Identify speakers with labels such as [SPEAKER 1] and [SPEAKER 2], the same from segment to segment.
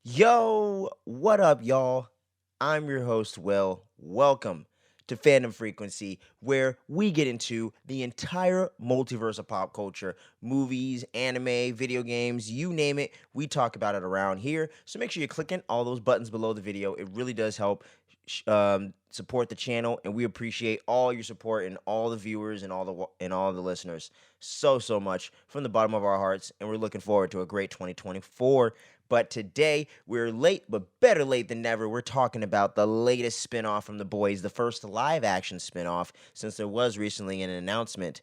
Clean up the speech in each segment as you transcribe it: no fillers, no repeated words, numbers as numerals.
[SPEAKER 1] Yo, what up, y'all? I'm your host, Will. Welcome to Fandom Frequency, where we get into the entire multiverse of pop culture movies, anime, video games, you name it. We talk about it around here. So make sure you're clicking all those buttons below the video. It really does help support the channel, and we appreciate all your support and all the viewers and all the listeners so much from the bottom of our hearts. And we're looking forward to a great 2024. But today, we're late, but better late than never. We're talking about the latest spinoff from The Boys, the first live action spinoff, since there was recently an announcement,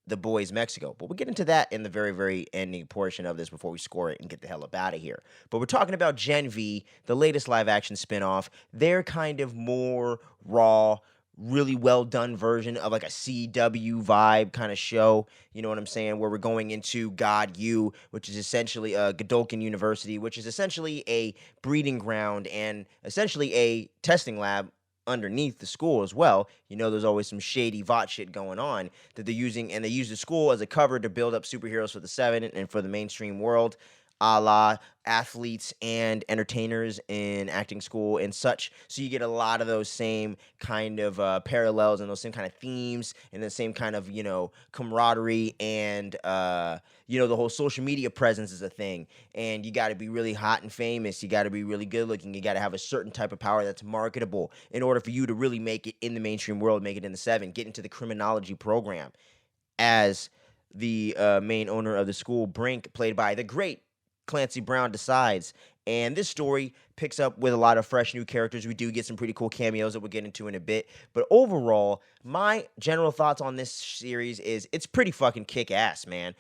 [SPEAKER 1] The Boys Mexico. But we'll get into that in the very ending portion of this before we score it and get the hell up out of here. But we're talking about Gen V, the latest live action spinoff. They're kind of more raw, really well done version of like a CW vibe kind of show. You know what I'm saying? Where we're going into God U, which is essentially Godolkin University, which is essentially a breeding ground and essentially a testing lab underneath the school as well. You know, there's always some shady VOT shit going on that they're using, and they use the school as a cover to build up superheroes for the Seven and for the mainstream world, a la athletes and entertainers in acting school and such. So you get a lot of those same kind of parallels and those same kind of themes and the same kind of, camaraderie and, the whole social media presence is a thing. And you got to be really hot and famous. You got to be really good looking. You got to have a certain type of power that's marketable in order for you to really make it in the mainstream world, make it in the Seven, get into the criminology program as the main owner of the school, Brink, played by the great Clancy Brown, decides. And this story picks up with a lot of fresh new characters. We do get some pretty cool cameos that we'll get into in a bit. But overall, my general thoughts on this series is it's pretty fucking kick ass, man.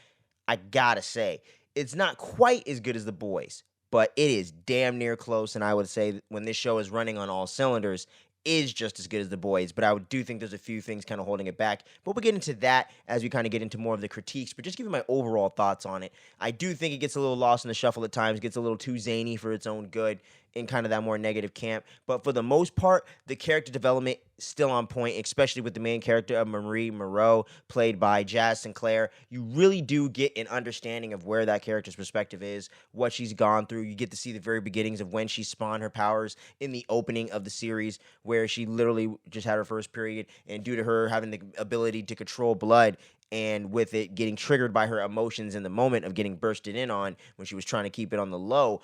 [SPEAKER 1] I gotta say. It's not quite as good as The Boys, but it is damn near close. And I would say when this show is running on all cylinders, is just as good as The Boys, but do think there's a few things kind of holding it back. But we'll get into that as we kind of get into more of the critiques. But just giving my overall thoughts on it, I do think it gets a little lost in the shuffle at times, gets a little too zany for its own good in kind of that more negative camp. But for the most part, the character development still on point, especially with the main character of Murillo, played by Jazz Sinclair. You really do get an understanding of where that character's perspective is, what she's gone through. You get to see the very beginnings of when she spawned her powers in the opening of the series, where she literally just had her first period, and due to her having the ability to control blood, and with it getting triggered by her emotions in the moment of getting bursted in on when she was trying to keep it on the low,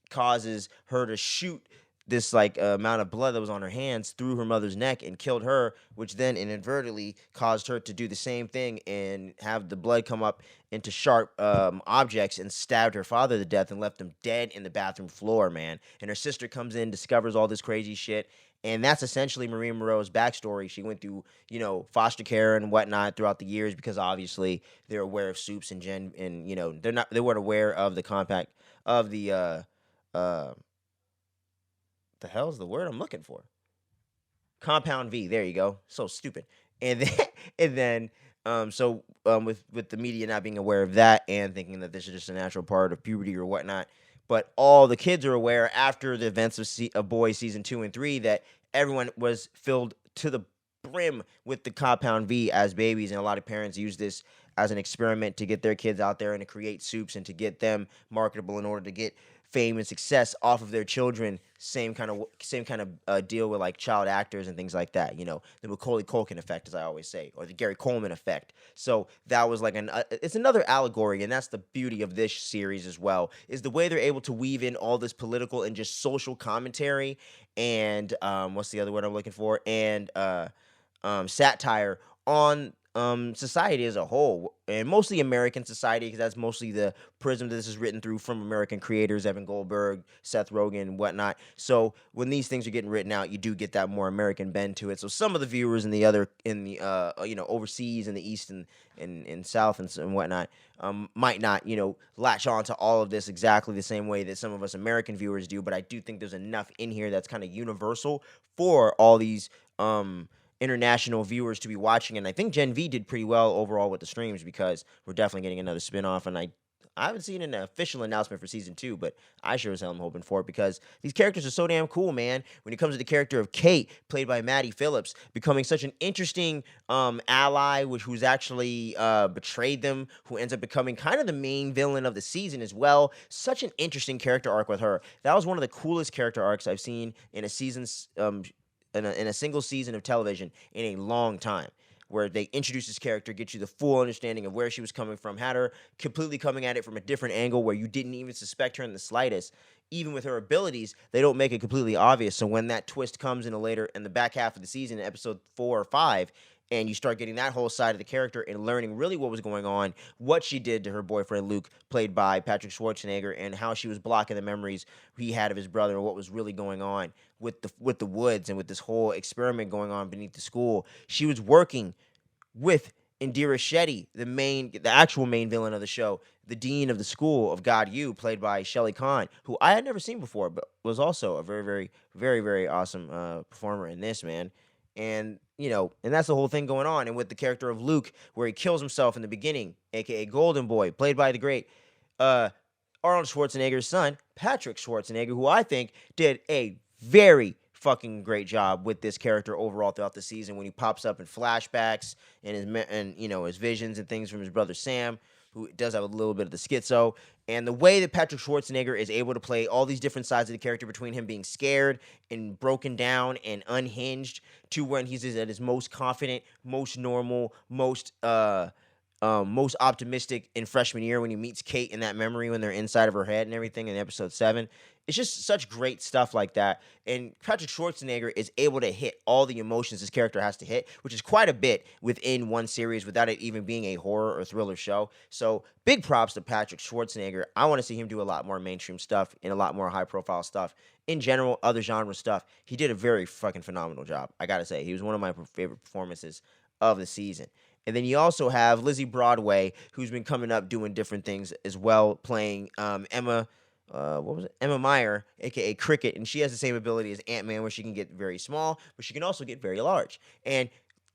[SPEAKER 1] causes her to shoot this amount of blood that was on her hands through her mother's neck and killed her, which then inadvertently caused her to do the same thing and have the blood come up into sharp objects and stabbed her father to death and left him dead in the bathroom floor, man. And her sister comes in, discovers all this crazy shit. And that's essentially Marie Moreau's backstory. She went through, foster care and whatnot throughout the years because obviously they're aware of Soups and Gen, and they weren't aware of the compact of the hell's the word I'm looking for? Compound V. There you go. So stupid. And then with the media not being aware of that and thinking that this is just a natural part of puberty or whatnot, but all the kids are aware after the events of Boys season 2 and 3 that everyone was filled to the brim with the Compound V as babies, and a lot of parents use this as an experiment to get their kids out there and to create Soups and to get them marketable in order to get fame and success off of their children. Same kind of deal with like child actors and things like that. The Macaulay Culkin effect, as I always say, or the Gary Coleman effect. So that was like it's another allegory, and that's the beauty of this series as well, is the way they're able to weave in all this political and just social commentary and what's the other word I'm looking for, and satire on society as a whole, and mostly American society, because that's mostly the prism that this is written through from American creators, Evan Goldberg, Seth Rogen, and whatnot. So when these things are getting written out, you do get that more American bend to it. So some of the viewers in the overseas in the East and South and whatnot might not latch on to all of this exactly the same way that some of us American viewers do. But I do think there's enough in here that's kind of universal for all these international viewers to be watching. And I think Gen V did pretty well overall with the streams, because we're definitely getting another spinoff, and I I haven't seen an official announcement for season 2, but I sure as hell am hoping for it because these characters are so damn cool, man. When it comes to the character of Kate, played by Maddie Phillips, becoming such an interesting ally, who's actually betrayed them, who ends up becoming kind of the main villain of the season as well. Such an interesting character arc with her. That was one of the coolest character arcs I've seen in a season's in a single season of television in a long time, where they introduce this character, get you the full understanding of where she was coming from, had her completely coming at it from a different angle where you didn't even suspect her in the slightest. Even with her abilities, they don't make it completely obvious. So when that twist comes in the back half of the season, episode 4 or 5, and you start getting that whole side of the character and learning really what was going on, what she did to her boyfriend Luke, played by Patrick Schwarzenegger, and how she was blocking the memories he had of his brother and what was really going on with the woods and with this whole experiment going on beneath the school. She was working with Indira Shetty, the actual main villain of the show, the dean of the school of God U, played by Shelley Khan, who I had never seen before, but was also a very, very, very, very awesome performer in this, man. And and that's the whole thing going on. And with the character of Luke, where he kills himself in the beginning, aka Golden Boy, played by the great uh, Arnold Schwarzenegger's son, Patrick Schwarzenegger, who I think did a very fucking great job with this character overall throughout the season when he pops up in flashbacks and his visions and things from his brother Sam, who does have a little bit of the schizo. And the way that Patrick Schwarzenegger is able to play all these different sides of the character, between him being scared and broken down and unhinged to when he's at his most confident, most normal, most optimistic in freshman year when he meets Kate in that memory when they're inside of her head and everything in episode 7. It's just such great stuff like that. And Patrick Schwarzenegger is able to hit all the emotions this character has to hit, which is quite a bit within one series without it even being a horror or thriller show. So big props to Patrick Schwarzenegger. I want to see him do a lot more mainstream stuff and a lot more high profile stuff. In general, other genre stuff. He did a very fucking phenomenal job. I gotta say, he was one of my favorite performances of the season. And then you also have Lizzie Broadway, who's been coming up doing different things as well, playing Emma. What was it? Emma Meyer, aka Cricket, and she has the same ability as Ant-Man, where she can get very small, but she can also get very large. And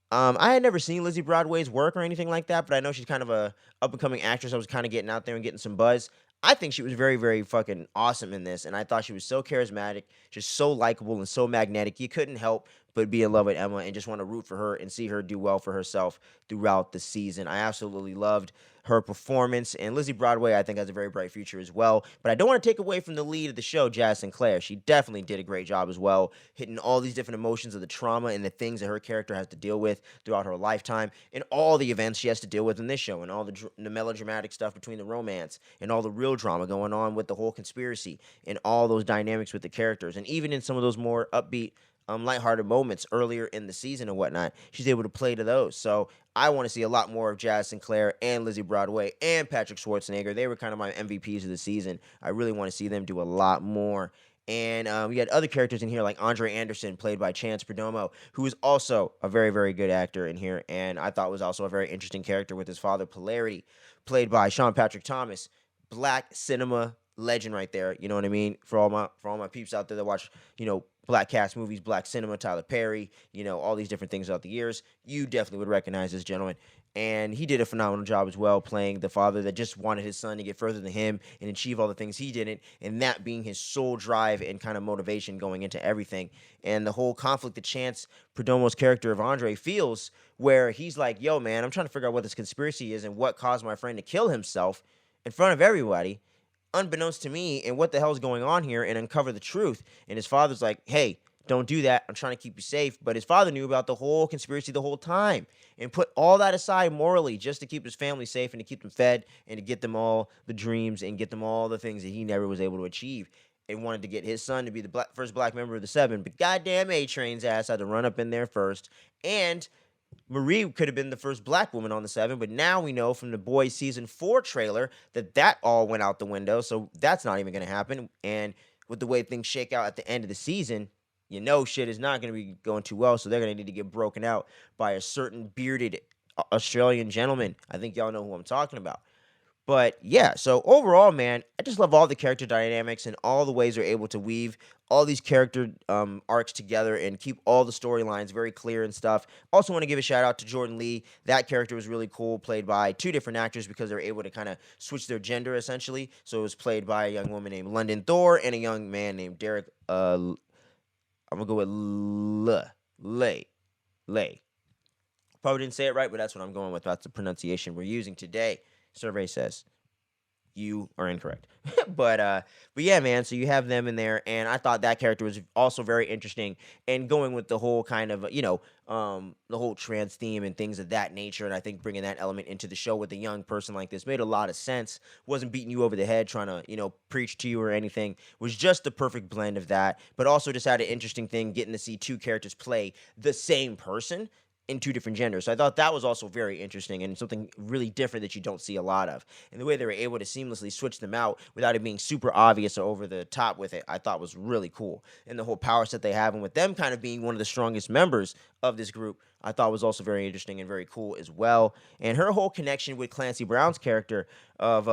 [SPEAKER 1] I had never seen Lizzie Broadway's work or anything like that, but I know she's kind of a up and coming actress. I was kind of getting out there and getting some buzz. I think she was very, very fucking awesome in this, and I thought she was so charismatic, just so likable and so magnetic. You couldn't help but be in love with Emma and just want to root for her and see her do well for herself throughout the season. I absolutely loved her performance, and Lizzie Broadway, I think, has a very bright future as well. But I don't want to take away from the lead of the show, Jazz Sinclair. She definitely did a great job as well, hitting all these different emotions of the trauma and the things that her character has to deal with throughout her lifetime, and all the events she has to deal with in this show, and all the melodramatic stuff between the romance, and all the real drama going on with the whole conspiracy, and all those dynamics with the characters, and even in some of those more upbeat lighthearted moments earlier in the season and whatnot, she's able to play to those. So I want to see a lot more of Jazz Sinclair and Lizzie Broadway and Patrick Schwarzenegger. They were kind of my MVPs of the season. I really want to see them do a lot more. And we had other characters in here like Andre Anderson, played by Chance Perdomo, who is also a very, very good actor in here. And I thought was also a very interesting character with his father, Polarity, played by Sean Patrick Thomas. Black cinema legend right there. You know what I mean? For all my peeps out there that watch, black cast movies, black cinema, Tyler Perry, all these different things throughout the years, you definitely would recognize this gentleman. And he did a phenomenal job as well, playing the father that just wanted his son to get further than him and achieve all the things he didn't, and that being his sole drive and kind of motivation going into everything. And the whole conflict that Chance Perdomo's character of Andre feels, where he's like, yo, man, I'm trying to figure out what this conspiracy is and what caused my friend to kill himself in front of everybody, unbeknownst to me, and what the hell's going on here, and uncover the truth. And his father's like, hey, don't do that. I'm trying to keep you safe. But his father knew about the whole conspiracy the whole time and put all that aside morally just to keep his family safe and to keep them fed and to get them all the dreams and get them all the things that he never was able to achieve. And wanted to get his son to be the first black member of the Seven. But goddamn A-Train's ass had to run up in there first. And Marie could have been the first black woman on the Seven, but now we know from the Boys season 4 trailer that all went out the window, so that's not even going to happen. And with the way things shake out at the end of the season, shit is not going to be going too well, so they're going to need to get broken out by a certain bearded Australian gentleman. I think y'all know who I'm talking about. But yeah, so overall, man, I just love all the character dynamics and all the ways they're able to weave all these character arcs together and keep all the storylines very clear and stuff. Also, want to give a shout out to Jordan Lee. That character was really cool, played by two different actors because they're able to kind of switch their gender essentially. So it was played by a young woman named London Thor and a young man named Derek. I'm gonna go with Lay. Lay. Probably didn't say it right, but that's what I'm going with. That's the pronunciation we're using today. Survey says you are incorrect. But yeah, man. So you have them in there, and I thought that character was also very interesting, and going with the whole kind of the whole trans theme and things of that nature. And I think bringing that element into the show with a young person like this made a lot of sense. Wasn't beating you over the head trying to preach to you or anything. Was just the perfect blend of that, but also just had an interesting thing getting to see two characters play the same person in two different genders. So I thought that was also very interesting and something really different that you don't see a lot of. And the way they were able to seamlessly switch them out without it being super obvious or over the top with it, I thought was really cool. And the whole power set they have, and with them kind of being one of the strongest members of this group, I thought was also very interesting and very cool as well. And her whole connection with Clancy Brown's character of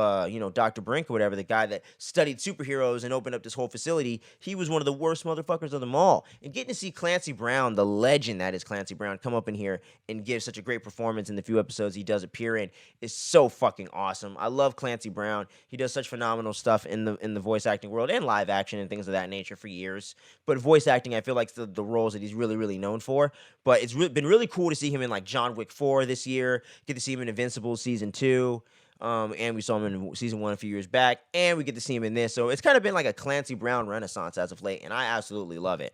[SPEAKER 1] Dr. Brink or whatever, the guy that studied superheroes and opened up this whole facility, he was one of the worst motherfuckers of them all. And getting to see Clancy Brown, the legend that is Clancy Brown, come up in here and give such a great performance in the few episodes he does appear in is so fucking awesome. I love Clancy Brown. He does such phenomenal stuff in the voice acting world and live action and things of that nature for years. But voice acting, I feel like the roles that he's really, really known for. But it's been really cool to see him in like John Wick 4 this year. Get to see him in Invincible season 2. And we saw him in season 1 a few years back, and we get to see him in this. So it's kind of been like a Clancy Brown renaissance as of late, and I absolutely love it.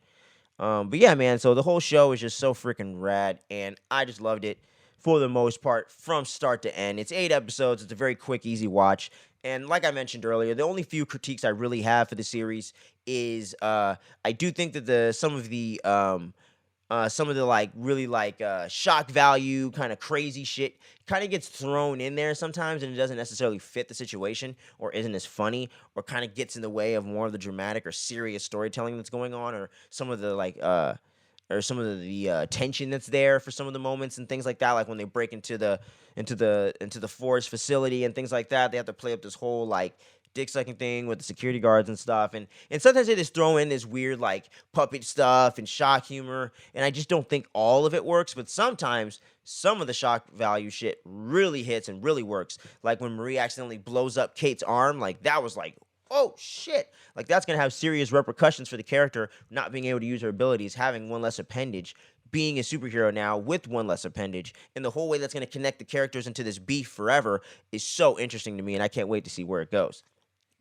[SPEAKER 1] But yeah, man, so the whole show is just so freaking rad, and I just loved it for the most part from start to end. It's 8 episodes. It's a very quick, easy watch. And like I mentioned earlier, the only few critiques I really have for the series is I do think that some of the like really like shock value kind of crazy shit kind of gets thrown in there sometimes, and it doesn't necessarily fit the situation or isn't as funny, or kind of gets in the way of more of the dramatic or serious storytelling that's going on, or some of the tension that's there for some of the moments and things like that, like when they break into the forest facility and things like that. They have to play up this whole like dick sucking thing with the security guards and stuff, and sometimes they just throw in this weird like puppet stuff and shock humor, and I just don't think all of it works. But sometimes some of the shock value shit really hits and really works, like when Marie accidentally blows up Kate's arm. Like that was like, oh shit, like that's gonna have serious repercussions for the character not being able to use her abilities, having one less appendage, being a superhero now with one less appendage, and the whole way that's going to connect the characters into this beef forever is so interesting to me, and I can't wait to see where it goes.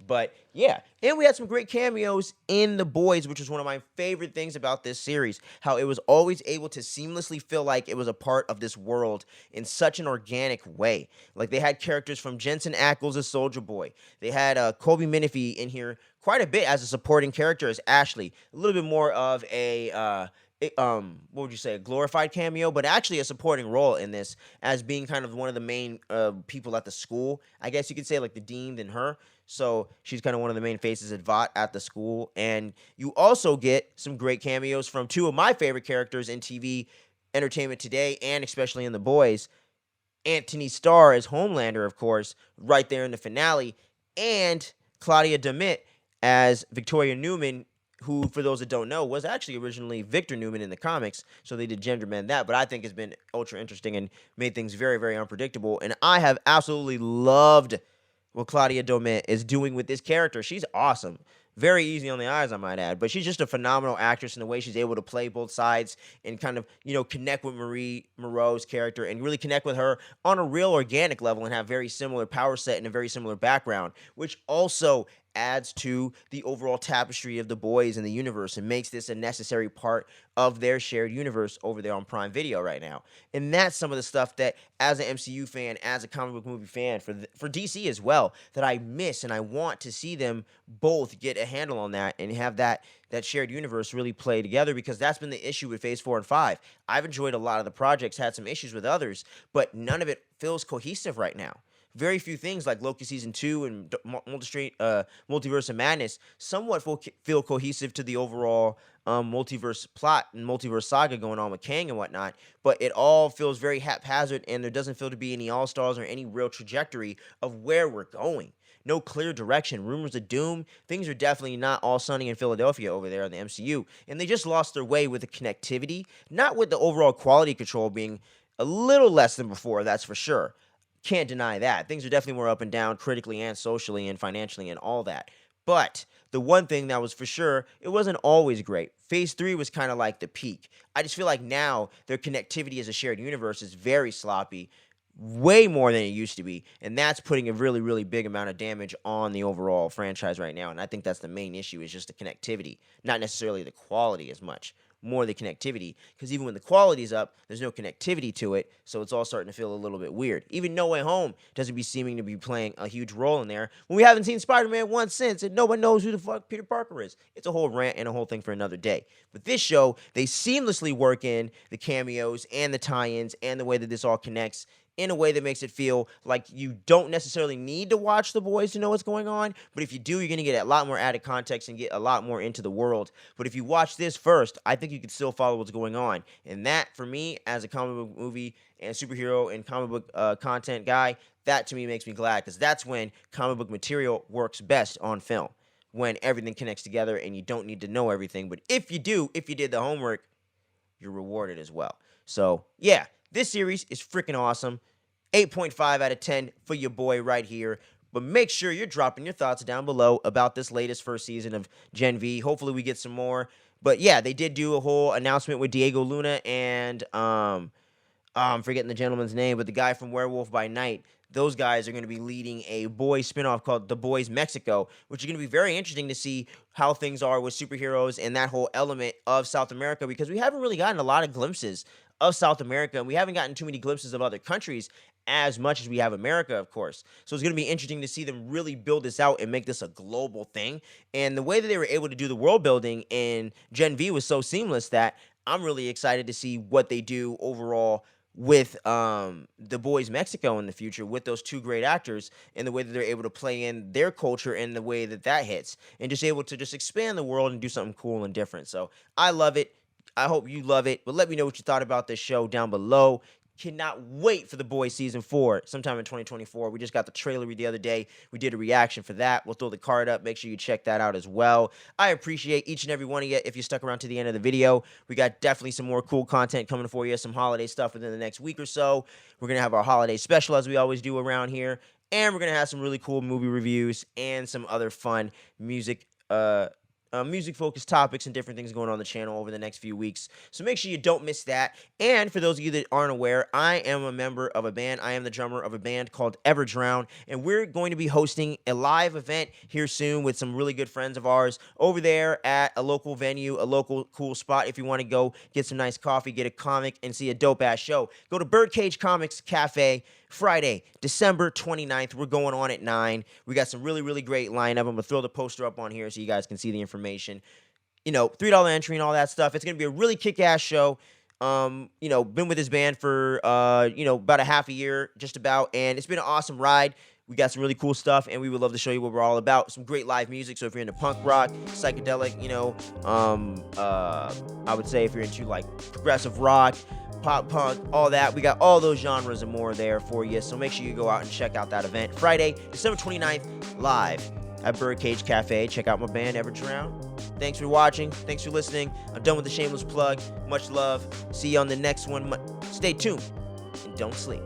[SPEAKER 1] But yeah, and we had some great cameos in The Boys, which was one of my favorite things about this series. How it was always able to seamlessly feel like it was a part of this world in such an organic way. Like they had characters from Jensen Ackles as Soldier Boy. They had Colby Minifie in here quite a bit as a supporting character as Ashley. A little bit more of a what would you say, a glorified cameo, but actually a supporting role in this as being kind of one of the main people at the school. I guess you could say like the dean than her. So she's kind of one of the main faces at VOT at the school. And you also get some great cameos from two of my favorite characters in TV entertainment today, and especially in The Boys. Anthony Starr as Homelander, of course, right there in the finale, and Claudia Demit as Victoria Newman, who, for those that don't know, was actually originally Victor Newman in the comics. So they did gender bend that, but I think has been ultra interesting and made things very, very unpredictable. And I have absolutely loved what Claudia Domit is doing with this character. She's awesome. Very easy on the eyes, I might add. But she's just a phenomenal actress in the way she's able to play both sides and kind of, connect with Marie Moreau's character and really connect with her on a real organic level and have very similar power set and a very similar background, which also adds to the overall tapestry of The Boys and the universe and makes this a necessary part of their shared universe over there on Prime Video right now. And that's some of the stuff that, as an MCU fan, as a comic book movie fan, for DC as well, that I miss, and I want to see them both get a handle on that and have that shared universe really play together, because that's been the issue with Phase 4 and 5. I've enjoyed a lot of the projects, had some issues with others, but none of it feels cohesive right now. very few things like Loki Season 2 and Multiverse of Madness somewhat feel cohesive to the overall multiverse plot and multiverse saga going on with Kang and whatnot, but it all feels very haphazard, and there doesn't feel to be any all-stars or any real trajectory of where we're going. No clear direction. Rumors of doom. Things are definitely not all sunny in Philadelphia over there in the MCU. And they just lost their way with the connectivity, not with the overall quality control being a little less than before, that's for sure. Can't deny that. Things are definitely more up and down critically and socially and financially and all that. But the one thing that was for sure, it wasn't always great. Phase 3 was kind of like the peak. I just feel like now their connectivity as a shared universe is very sloppy, way more than it used to be, and that's putting a really, really big amount of damage on the overall franchise right now. And I think that's the main issue, is just the connectivity, not necessarily the quality as much, more the connectivity, because even when the quality's up, there's no connectivity to it, so it's all starting to feel a little bit weird. Even No Way Home doesn't be seeming to be playing a huge role in there when we haven't seen Spider-Man once since, and no one knows who the fuck Peter Parker is. It's a whole rant and a whole thing for another day. But this show, they seamlessly work in the cameos and the tie-ins and the way that this all connects in a way that makes it feel like you don't necessarily need to watch The Boys to know what's going on, but if you do, you're going to get a lot more added context and get a lot more into the world. But if you watch this first, I think you can still follow what's going on. And that, for me, as a comic book movie and superhero and comic book content guy, that to me makes me glad, because that's when comic book material works best on film, when everything connects together and you don't need to know everything. But if you do, if you did the homework, you're rewarded as well. So, yeah. This series is freaking awesome. 8.5 out of 10 for your boy right here. But make sure you're dropping your thoughts down below about this latest first season of Gen V. Hopefully we get some more. But yeah, they did do a whole announcement with Diego Luna and I'm forgetting the gentleman's name, but the guy from Werewolf by Night. Those guys are going to be leading a boys spinoff called The Boys Mexico, which is going to be very interesting to see how things are with superheroes and that whole element of South America, because we haven't really gotten a lot of glimpses of South America, and we haven't gotten too many glimpses of other countries as much as we have America, of course. So it's going to be interesting to see them really build this out and make this a global thing. And the way that they were able to do the world building in Gen V was so seamless that I'm really excited to see what they do overall with The Boys Mexico in the future, with those two great actors, and the way that they're able to play in their culture and the way that that hits, and just able to just expand the world and do something cool and different. So I love it. I hope you love it. But let me know what you thought about this show down below. Cannot wait for The Boys Season 4 sometime in 2024. We just got the trailer the other day. We did a reaction for that. We'll throw the card up. Make sure you check that out as well. I appreciate each and every one of you if you stuck around to the end of the video. We got definitely some more cool content coming for you, some holiday stuff within the next week or so. We're going to have our holiday special as we always do around here. And we're going to have some really cool movie reviews and some other fun music-focused topics and different things going on the channel over the next few weeks. So make sure you don't miss that. And for those of you that aren't aware, I am a member of a band. I am the drummer of a band called Everdrown, and we're going to be hosting a live event here soon with some really good friends of ours over there at a local venue, a local cool spot. If you want to go get some nice coffee, get a comic, and see a dope-ass show, go to Birdcage Comics Cafe Friday, December 29th. We're going on at 9. We got some really, really great lineup. I'm going to throw the poster up on here so you guys can see the information. You know, $3 entry and all that stuff. It's going to be a really kick-ass show. You know, been with this band for, about a half a year, just about, and it's been an awesome ride. We got some really cool stuff, and we would love to show you what we're all about. Some great live music, so if you're into punk rock, psychedelic, I would say if you're into, like, progressive rock, pop punk, all that, we got all those genres and more there for you, so make sure you go out and check out that event. Friday, December 29th, live at Birdcage Cafe. Check out my band, Everdrown. Thanks for watching. Thanks for listening. I'm done with the shameless plug. Much love. See you on the next one. Stay tuned and don't sleep.